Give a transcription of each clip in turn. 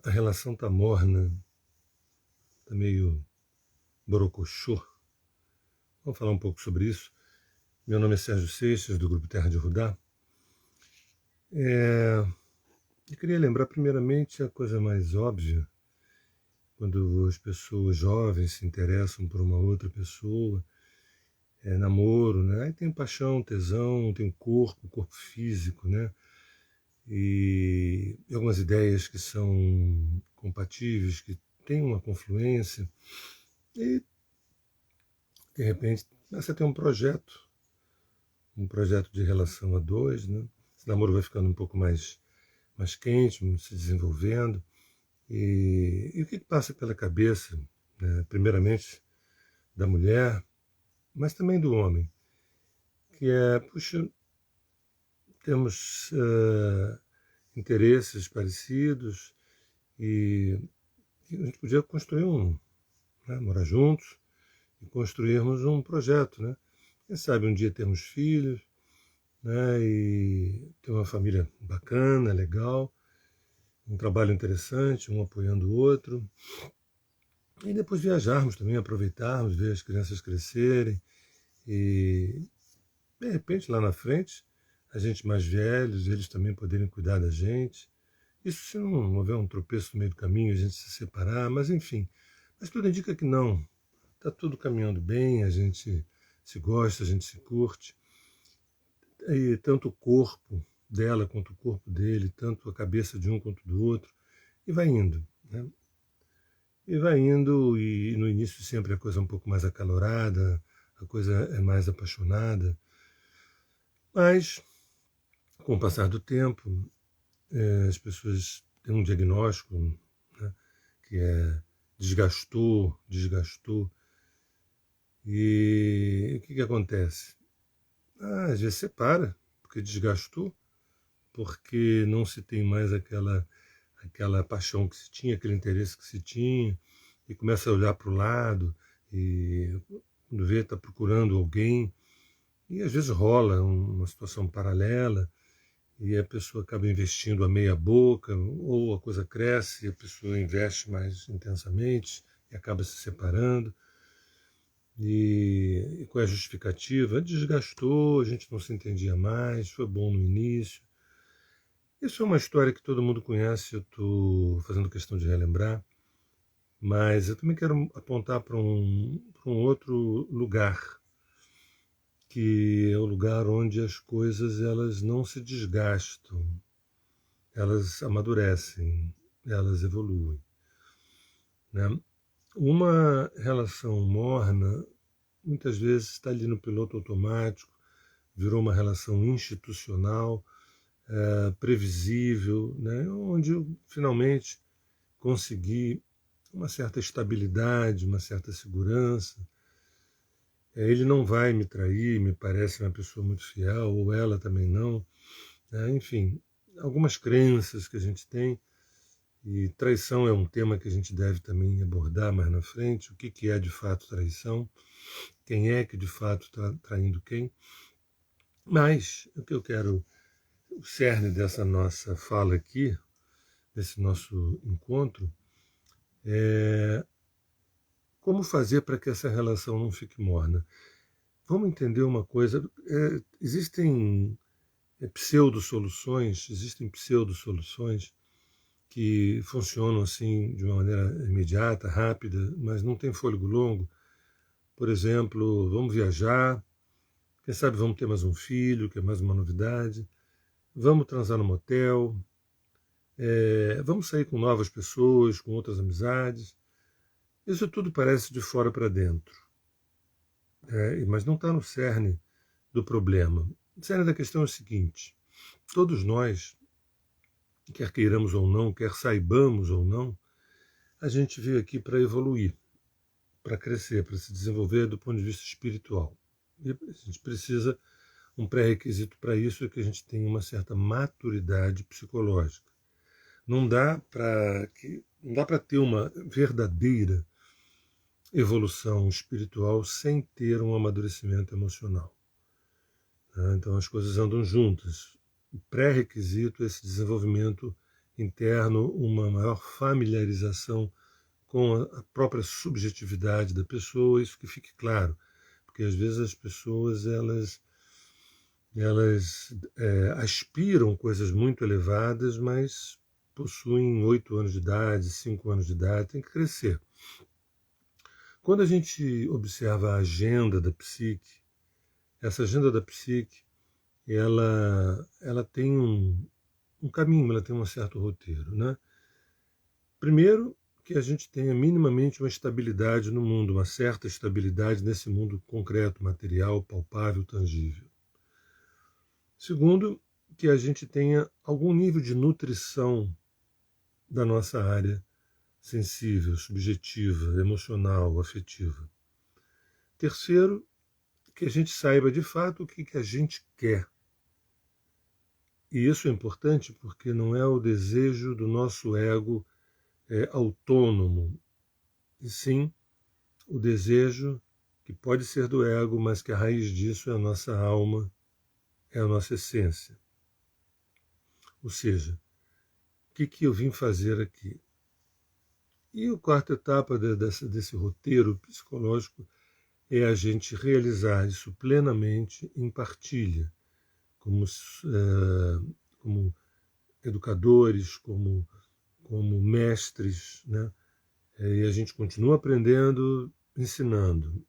A relação está morna, está meio borocochô. Vamos falar um pouco sobre isso. Meu nome é Sérgio Seixas, do Grupo Terra de Rudá. Eu queria lembrar primeiramente a coisa mais óbvia, quando as pessoas jovens se interessam por uma outra pessoa, namoro, né? Aí tem paixão, tesão, tem o corpo físico, né? E algumas ideias que são compatíveis, que têm uma confluência, e de repente você tem um projeto de relação a dois, né? Esse namoro vai ficando um pouco mais quente, se desenvolvendo. E o que passa pela cabeça, né, primeiramente, da mulher, mas também do homem, que é, puxa, temos interesses parecidos e a gente podia construir né, morar juntos e construirmos um projeto, né? Quem sabe um dia termos filhos, né, e ter uma família bacana, legal, um trabalho interessante, um apoiando o outro. E depois viajarmos também, aproveitarmos, ver as crianças crescerem e, de repente, lá na frente, a gente mais velhos, eles também poderem cuidar da gente. Isso se não houver um tropeço no meio do caminho, a gente se separar, mas enfim. Mas tudo indica que não. Está tudo caminhando bem, a gente se gosta, a gente se curte. E tanto o corpo dela quanto o corpo dele, tanto a cabeça de um quanto do outro, e vai indo, né? E vai indo, e no início sempre a coisa é um pouco mais acalorada, a coisa é mais apaixonada, mas com o passar do tempo, as pessoas têm um diagnóstico, né, que é desgastou, e o que acontece? Às vezes separa, porque desgastou, porque não se tem mais aquela paixão que se tinha, aquele interesse que se tinha, e começa a olhar para o lado, e quando vê, está procurando alguém, e às vezes rola uma situação paralela, e a pessoa acaba investindo a meia boca, ou a coisa cresce e a pessoa investe mais intensamente e acaba se separando. E qual é a justificativa? Desgastou, a gente não se entendia mais, foi bom no início. Isso é uma história que todo mundo conhece, eu estou fazendo questão de relembrar, mas eu também quero apontar para um outro lugar, que é o lugar onde as coisas elas não se desgastam, elas amadurecem, elas evoluem, né? Uma relação morna muitas vezes está ali no piloto automático, virou uma relação institucional, previsível, né? Onde eu finalmente consegui uma certa estabilidade, uma certa segurança. Ele não vai me trair, me parece uma pessoa muito fiel, ou ela também não, né? Enfim, algumas crenças que a gente tem, e traição é um tema que a gente deve também abordar mais na frente, o que é de fato traição, quem é que de fato está traindo quem. Mas o que eu quero, o cerne dessa nossa fala aqui, desse nosso encontro, é como fazer para que essa relação não fique morna. Vamos entender uma coisa, existem pseudo-soluções que funcionam assim de uma maneira imediata, rápida, mas não tem fôlego longo. Por exemplo, vamos viajar, quem sabe vamos ter mais um filho, que é mais uma novidade, vamos transar no motel, vamos sair com novas pessoas, com outras amizades. Isso tudo parece de fora para dentro, mas não está no cerne do problema. O cerne da questão é o seguinte: todos nós, quer queiramos ou não, quer saibamos ou não, a gente veio aqui para evoluir, para crescer, para se desenvolver do ponto de vista espiritual. E a gente precisa, um pré-requisito para isso é que a gente tenha uma certa maturidade psicológica. Não dá para ter uma verdadeira evolução espiritual sem ter um amadurecimento emocional. Então as coisas andam juntas. O pré-requisito é esse desenvolvimento interno, uma maior familiarização com a própria subjetividade da pessoa, isso que fique claro, porque às vezes as pessoas elas aspiram coisas muito elevadas, mas possuem 8 anos de idade, 5 anos de idade, tem que crescer. Quando a gente observa a agenda da psique, essa agenda da psique, ela tem um caminho, ela tem um certo roteiro, né? Primeiro, que a gente tenha minimamente uma estabilidade no mundo, uma certa estabilidade nesse mundo concreto, material, palpável, tangível. Segundo, que a gente tenha algum nível de nutrição da nossa área sensível, subjetiva, emocional, afetiva. Terceiro, que a gente saiba de fato o que a gente quer. E isso é importante porque não é o desejo do nosso ego autônomo, e sim o desejo que pode ser do ego, mas que a raiz disso é a nossa alma, é a nossa essência. Ou seja, o que eu vim fazer aqui? E a quarta etapa desse roteiro psicológico é a gente realizar isso plenamente em partilha, como educadores, como mestres, né? E a gente continua aprendendo, ensinando.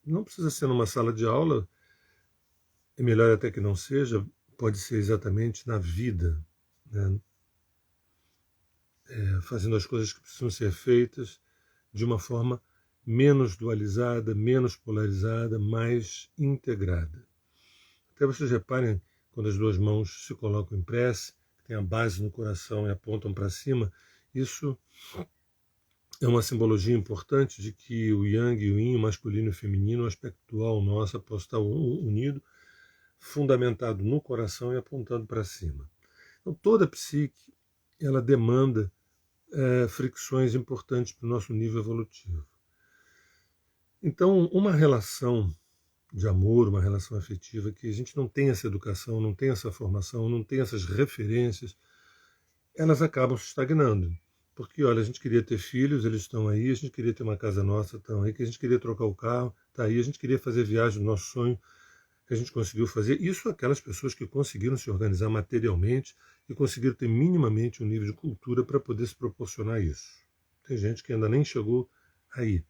Não precisa ser numa sala de aula, é melhor até que não seja, pode ser exatamente na vida, né? Fazendo as coisas que precisam ser feitas de uma forma menos dualizada, menos polarizada, mais integrada. Até vocês reparem, quando as duas mãos se colocam em prece, tem a base no coração e apontam para cima, isso é uma simbologia importante de que o yang e o yin, o masculino e o feminino, o aspecto dual nosso, possa estar unido, fundamentado no coração e apontando para cima. Então, toda a psique ela demanda fricções importantes para o nosso nível evolutivo. Então, uma relação de amor, uma relação afetiva, que a gente não tem essa educação, não tem essa formação, não tem essas referências, elas acabam se estagnando. Porque, olha, a gente queria ter filhos, eles estão aí, a gente queria ter uma casa nossa, estão aí, que a gente queria trocar o carro, está aí, a gente queria fazer viagem do nosso sonho, que a gente conseguiu fazer. Isso aquelas pessoas que conseguiram se organizar materialmente e conseguiram ter minimamente um nível de cultura para poder se proporcionar isso. Tem gente que ainda nem chegou aí.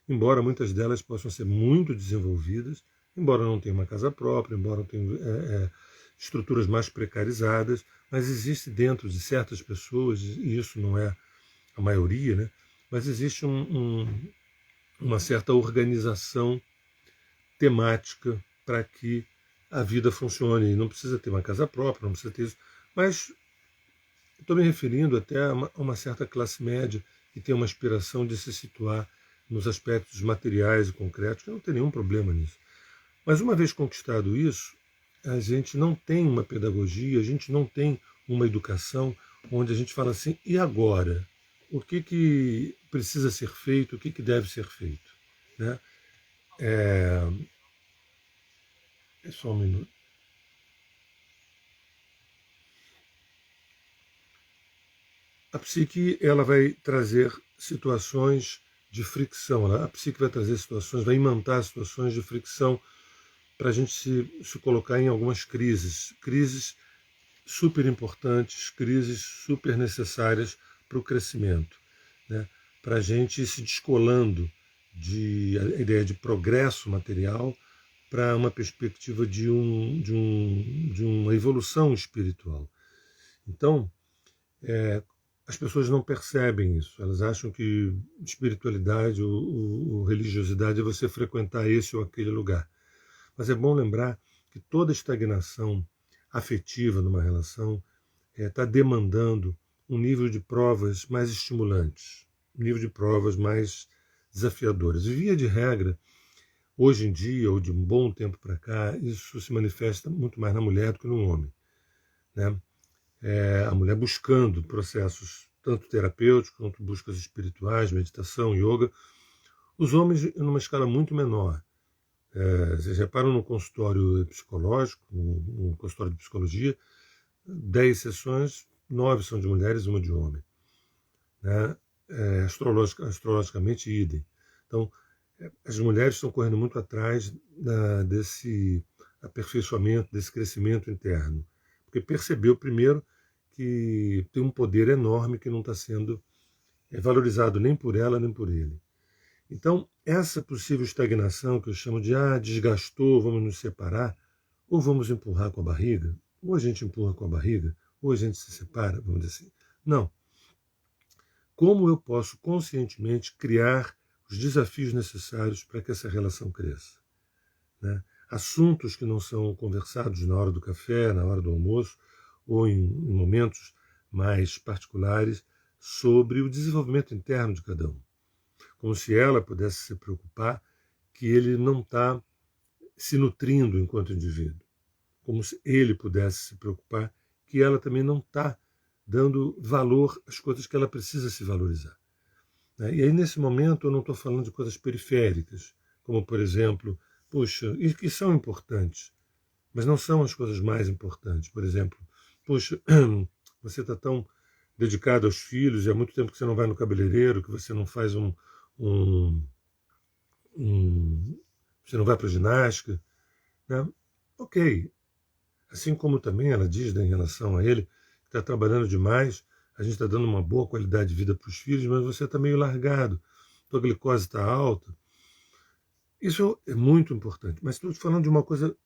Embora muitas delas possam ser muito desenvolvidas, embora não tenham uma casa própria, embora tenham estruturas mais precarizadas, mas existe dentro de certas pessoas, e isso não é a maioria, né? Mas existe uma certa organização temática para que a vida funcione. Não precisa ter uma casa própria, não precisa ter isso, mas estou me referindo até a uma certa classe média que tem uma aspiração de se situar nos aspectos materiais e concretos, que não tem nenhum problema nisso. Mas uma vez conquistado isso, a gente não tem uma pedagogia, a gente não tem uma educação onde a gente fala assim, e agora? O que precisa ser feito, o que deve ser feito? Né? É só um minuto. A psique ela vai trazer situações de fricção, a psique vai trazer situações, vai imantar situações de fricção para a gente se colocar em algumas crises super importantes, crises super necessárias para o crescimento, né? Para a gente ir se descolando a ideia de progresso material para uma perspectiva de uma evolução espiritual. Então, as pessoas não percebem isso, elas acham que espiritualidade ou religiosidade é você frequentar esse ou aquele lugar. Mas é bom lembrar que toda estagnação afetiva numa relação está demandando um nível de provas mais estimulantes, um nível de provas mais desafiadoras. E via de regra, hoje em dia, ou de um bom tempo para cá, isso se manifesta muito mais na mulher do que no homem, né? A mulher buscando processos tanto terapêuticos quanto buscas espirituais, meditação, yoga. Os homens numa escala muito menor. Vocês reparam no consultório psicológico, no consultório de psicologia, 10 sessões, 9 são de mulheres e uma de homem. Né? Astrologicamente, idem. Então, as mulheres estão correndo muito atrás desse aperfeiçoamento, desse crescimento interno. Porque percebeu, primeiro, que tem um poder enorme que não está sendo valorizado nem por ela, nem por ele. Então, essa possível estagnação, que eu chamo de desgastou, vamos nos separar, ou vamos empurrar com a barriga, ou a gente empurra com a barriga, ou a gente se separa, vamos dizer assim. Não. Como eu posso conscientemente criar os desafios necessários para que essa relação cresça? Né? Assuntos que não são conversados na hora do café, na hora do almoço, ou em momentos mais particulares, sobre o desenvolvimento interno de cada um. Como se ela pudesse se preocupar que ele não está se nutrindo enquanto indivíduo. Como se ele pudesse se preocupar que ela também não está dando valor às coisas que ela precisa se valorizar. E aí, nesse momento, eu não estou falando de coisas periféricas, como, por exemplo, puxa, e que são importantes, mas não são as coisas mais importantes. Por exemplo, puxa, você está tão dedicado aos filhos, e há muito tempo que você não vai no cabeleireiro, que você não faz você não vai para a ginástica. Né? Ok. Assim como também ela diz, né, em relação a ele, que está trabalhando demais, a gente está dando uma boa qualidade de vida para os filhos, mas você está meio largado, tua glicose está alta. Isso é muito importante, mas estou falando de uma coisa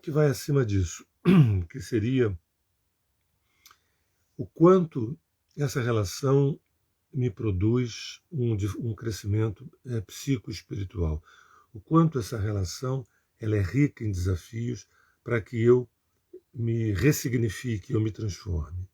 que vai acima disso, que seria o quanto essa relação me produz um crescimento psicoespiritual, o quanto essa relação ela é rica em desafios para que eu me ressignifique, eu me transforme.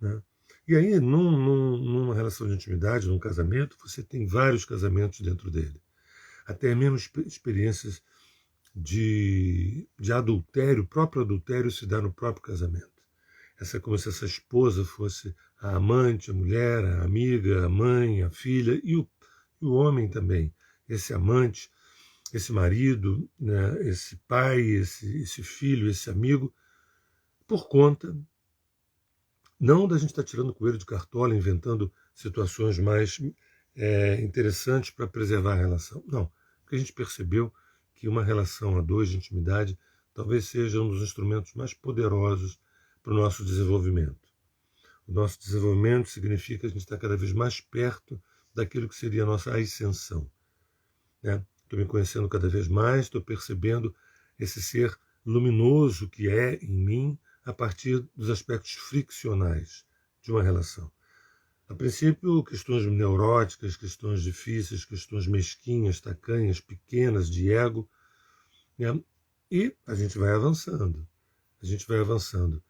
Né? E aí, numa relação de intimidade, num casamento, você tem vários casamentos dentro dele. Até mesmo experiências de adultério, o próprio adultério se dá no próprio casamento. Essa é como se essa esposa fosse a amante, a mulher, a amiga, a mãe, a filha e o homem também. Esse amante, esse marido, né, esse pai, esse filho, esse amigo, por conta, não da gente estar tirando coelho de cartola, inventando situações mais interessantes para preservar a relação. Não, porque a gente percebeu que uma relação a dois de intimidade talvez seja um dos instrumentos mais poderosos para o nosso desenvolvimento. O nosso desenvolvimento significa que a gente está cada vez mais perto daquilo que seria a nossa ascensão. Né? Estou me conhecendo cada vez mais, estou percebendo esse ser luminoso que é em mim a partir dos aspectos friccionais de uma relação. A princípio, questões neuróticas, questões difíceis, questões mesquinhas, tacanhas, pequenas, de ego. Né? E a gente vai avançando. A gente vai avançando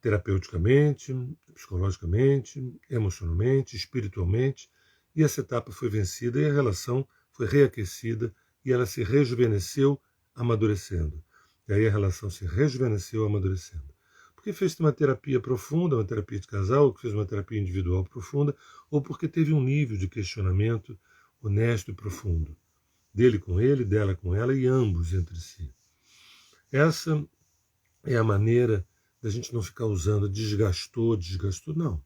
terapeuticamente, psicologicamente, emocionalmente, espiritualmente. E essa etapa foi vencida e a relação foi reaquecida e ela se rejuvenesceu amadurecendo. E aí a relação se rejuvenesceu amadurecendo. Porque fez uma terapia profunda, uma terapia de casal, ou que fez uma terapia individual profunda, ou porque teve um nível de questionamento honesto e profundo. Dele com ele, dela com ela e ambos entre si. Essa é a maneira da gente não ficar usando desgastou, não.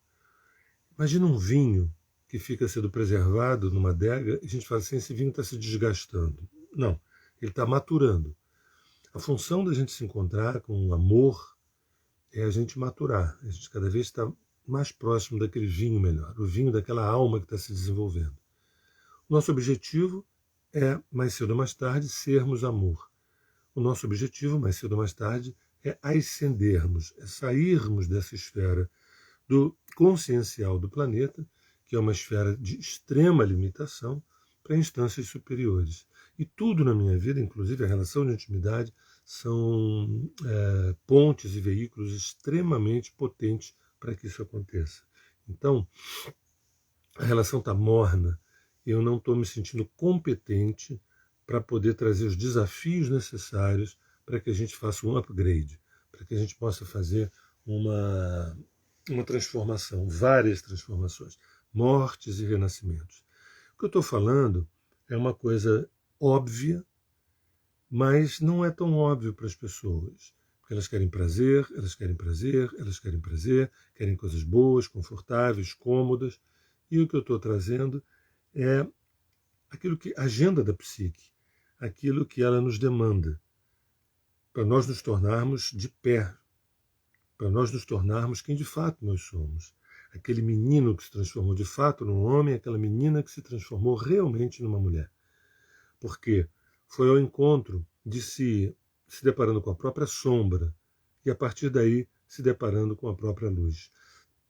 Imagina um vinho que fica sendo preservado numa adega e a gente fala assim, esse vinho está se desgastando. Não, ele está maturando. A função da gente se encontrar com amor é a gente maturar, a gente cada vez está mais próximo daquele vinho melhor, o vinho daquela alma que está se desenvolvendo. Nosso objetivo é, mais cedo ou mais tarde, sermos amor. O nosso objetivo, mais cedo ou mais tarde, é ascendermos, é sairmos dessa esfera do consciencial do planeta, que é uma esfera de extrema limitação, para instâncias superiores. E tudo na minha vida, inclusive a relação de intimidade, são pontes e veículos extremamente potentes para que isso aconteça. Então, a relação está morna, eu não estou me sentindo competente para poder trazer os desafios necessários para que a gente faça um upgrade, para que a gente possa fazer uma transformação, várias transformações, mortes e renascimentos. O que eu estou falando é uma coisa óbvia, mas não é tão óbvio para as pessoas. Porque elas querem prazer, elas querem prazer, elas querem prazer, querem coisas boas, confortáveis, cômodas. E o que eu estou trazendo é aquilo que a agenda da psique, aquilo que ela nos demanda, para nós nos tornarmos de pé, para nós nos tornarmos quem de fato nós somos. Aquele menino que se transformou de fato num homem, aquela menina que se transformou realmente numa mulher. Porque foi ao encontro de se deparando com a própria sombra e a partir daí se deparando com a própria luz,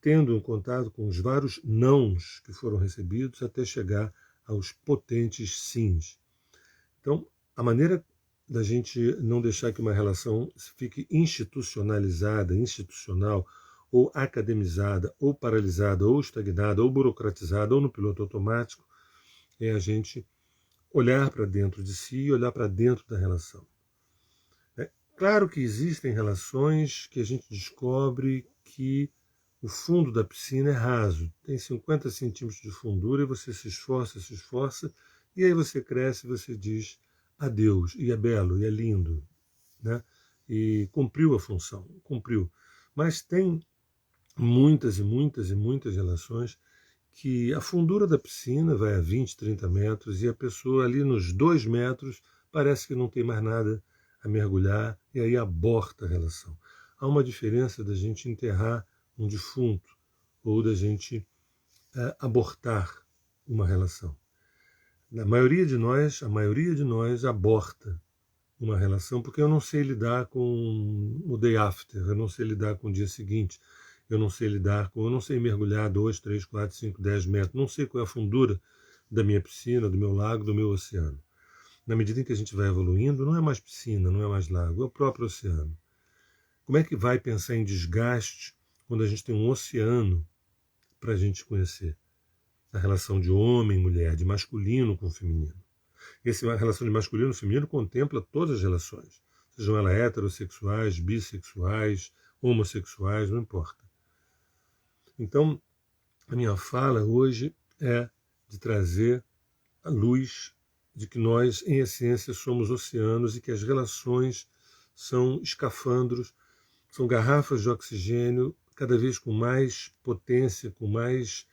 tendo um contato com os vários nãos que foram recebidos até chegar aos potentes sims. Então, a maneira da gente não deixar que uma relação fique institucionalizada, institucional, ou academizada, ou paralisada, ou estagnada, ou burocratizada, ou no piloto automático, é a gente olhar para dentro de si e olhar para dentro da relação. É claro que existem relações que a gente descobre que o fundo da piscina é raso, tem 50 centímetros de fundura e você se esforça, e aí você cresce e você diz adeus, e é belo, e é lindo, né? E cumpriu a função, cumpriu. Mas tem muitas e muitas e muitas relações que a fundura da piscina vai a 20, 30 metros e a pessoa ali nos 2 metros parece que não tem mais nada a mergulhar e aí aborta a relação. Há uma diferença da gente enterrar um defunto ou da gente abortar uma relação. A maioria de nós aborta uma relação porque eu não sei lidar com o day after, eu não sei lidar com o dia seguinte, eu não sei mergulhar 2, 3, 4, 5, 10 metros, não sei qual é a fundura da minha piscina, do meu lago, do meu oceano. Na medida em que a gente vai evoluindo, não é mais piscina, não é mais lago, é o próprio oceano. Como é que vai pensar em desgaste quando a gente tem um oceano para a gente conhecer? A relação de homem e mulher, de masculino com feminino. Essa relação de masculino e feminino contempla todas as relações, sejam elas heterossexuais, bissexuais, homossexuais, não importa. Então, a minha fala hoje é de trazer a luz de que nós, em essência, somos oceanos e que as relações são escafandros, são garrafas de oxigênio, cada vez com mais potência, com mais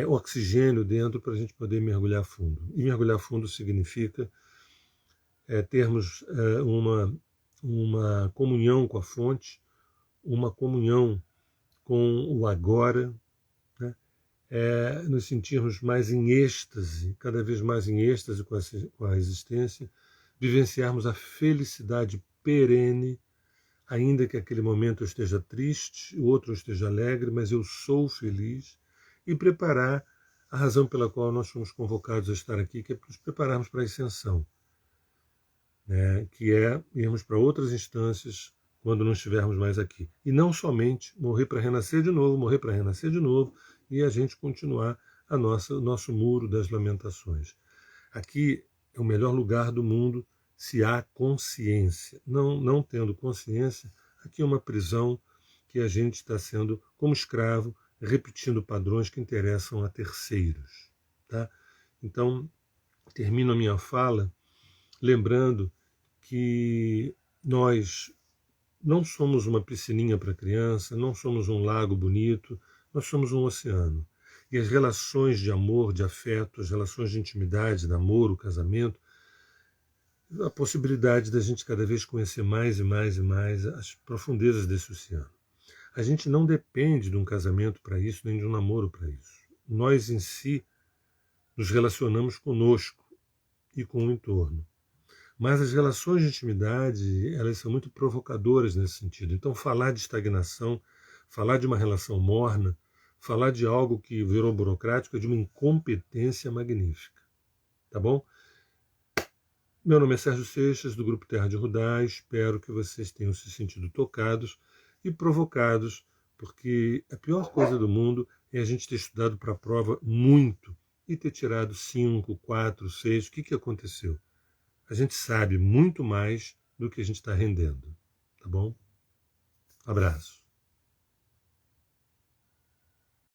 oxigênio dentro para a gente poder mergulhar fundo. E mergulhar fundo significa termos uma comunhão com a fonte, uma comunhão com o agora, né? Nos sentirmos mais em êxtase, cada vez mais em êxtase com a existência, vivenciarmos a felicidade perene, ainda que aquele momento eu esteja triste, o outro eu esteja alegre, mas eu sou feliz, e preparar a razão pela qual nós fomos convocados a estar aqui, que é nos prepararmos para a ascensão, né? Que é irmos para outras instâncias quando não estivermos mais aqui. E não somente morrer para renascer de novo, e a gente continuar o nosso muro das lamentações. Aqui é o melhor lugar do mundo se há consciência. Não tendo consciência, aqui é uma prisão que a gente está sendo como escravo, repetindo padrões que interessam a terceiros. Tá? Então, termino a minha fala lembrando que nós não somos uma piscininha para criança, não somos um lago bonito, nós somos um oceano. E as relações de amor, de afeto, as relações de intimidade, namoro, casamento, a possibilidade da gente cada vez conhecer mais e mais e mais as profundezas desse oceano. A gente não depende de um casamento para isso, nem de um namoro para isso. Nós em si nos relacionamos conosco e com o entorno. Mas as relações de intimidade, elas são muito provocadoras nesse sentido. Então, falar de estagnação, falar de uma relação morna, falar de algo que virou burocrático é de uma incompetência magnífica. Tá bom? Meu nome é Sérgio Seixas, do Grupo Terra de Rudá. Espero que vocês tenham se sentido tocados e provocados, porque a pior coisa do mundo é a gente ter estudado para a prova muito e ter tirado 5, 4, 6. O que aconteceu? A gente sabe muito mais do que a gente está rendendo. Tá bom? Abraço.